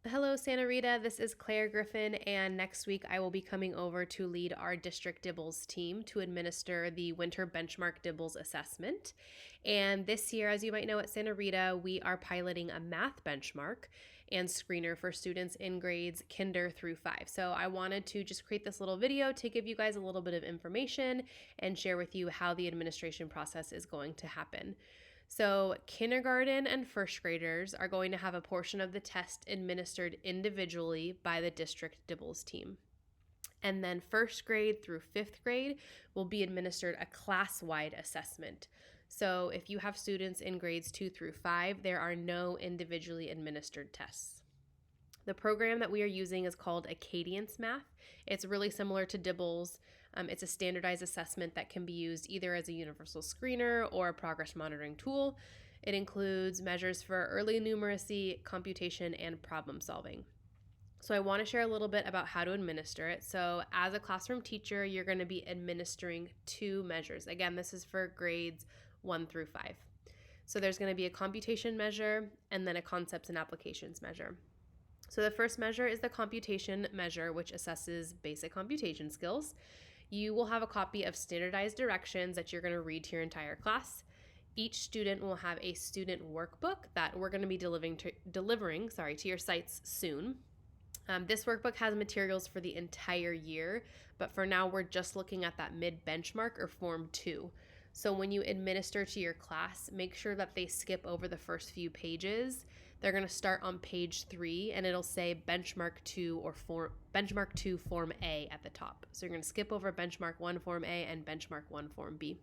Hello, Santa Rita. This is Claire Griffin, and next week I will be coming over to lead our district DIBELS team to administer the winter benchmark DIBELS assessment. And this year, as you might know at Santa Rita, we are piloting a math benchmark and screener for students in grades kinder through 5. So I wanted to just create this little video to give you guys a little bit of information and share with you how the administration process is going to happen. So, kindergarten and first graders are going to have a portion of the test administered individually by the district DIBELS team. And then first grade through fifth grade will be administered a class-wide assessment. So, if you have students in grades 2 through 5, there are no individually administered tests. The program that we are using is called Acadience Math. It's really similar to DIBELS. It's a standardized assessment that can be used either as a universal screener or a progress monitoring tool. It includes measures for early numeracy, computation, and problem solving. So I want to share a little bit about how to administer it. So as a classroom teacher, you're going to be administering 2 measures. Again, this is for grades 1 through 5. So there's going to be a computation measure and then a concepts and applications measure. So the first measure is the computation measure, which assesses basic computation skills. You will have a copy of standardized directions that you're going to read to your entire class. Each student will have a student workbook that we're going to be delivering to your sites soon. This workbook has materials for the entire year, but for now we're just looking at that mid-benchmark or Form 2. So when you administer to your class, make sure that they skip over the first few pages. They're going to start on page 3 and it'll say Benchmark 2 or Benchmark 2 Form A at the top. So you're going to skip over Benchmark 1 Form A and Benchmark 1 Form B.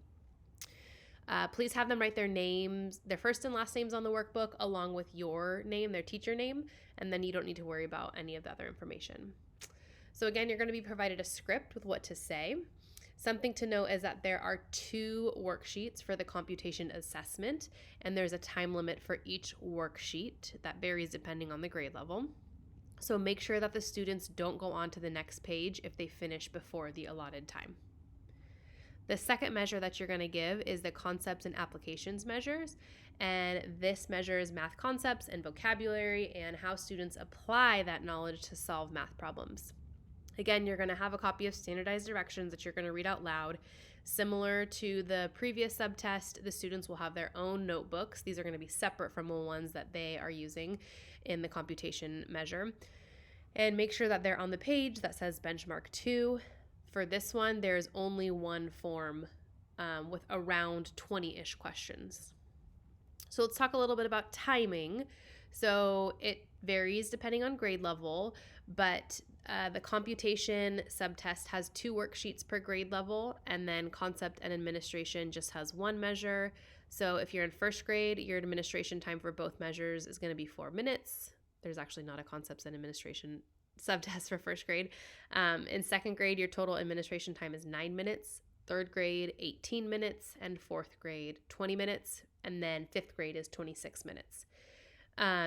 Please have them write their names, their first and last names on the workbook along with your name, their teacher name, and then you don't need to worry about any of the other information. So again, you're going to be provided a script with what to say. Something to note is that there are 2 worksheets for the computation assessment, and there's a time limit for each worksheet that varies depending on the grade level. So make sure that the students don't go on to the next page if they finish before the allotted time. The second measure that you're going to give is the concepts and applications measures, and this measures math concepts and vocabulary and how students apply that knowledge to solve math problems. Again, you're going to have a copy of standardized directions that you're going to read out loud. Similar to the previous subtest, the students will have their own notebooks. These are going to be separate from the ones that they are using in the computation measure. And make sure that they're on the page that says Benchmark 2. For this one, there's only one form with around 20-ish questions. So let's talk a little bit about timing. So it varies depending on grade level, but the computation subtest has 2 worksheets per grade level, and then concept and administration just has 1 measure. So if you're in first grade, your administration time for both measures is going to be 4 minutes. There's actually not a concepts and administration subtest for first grade. In second grade, your total administration time is 9 minutes. Third grade, 18 minutes, and fourth grade, 20 minutes, and then fifth grade is 26 minutes.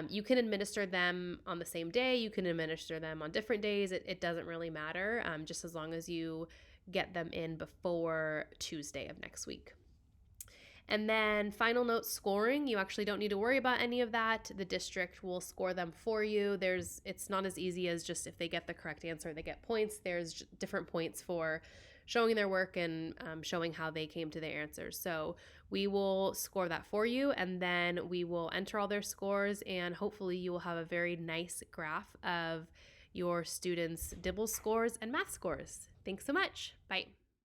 You can administer them on the same day. You can administer them on different days. It doesn't really matter, just as long as you get them in before Tuesday of next week. And then final note scoring, you actually don't need to worry about any of that. The district will score them for you. It's not as easy as just if they get the correct answer, they get points. There's different points for showing their work and showing how they came to their answers. So we will score that for you, and then we will enter all their scores, and hopefully you will have a very nice graph of your students' DIBELS scores and math scores. Thanks so much. Bye.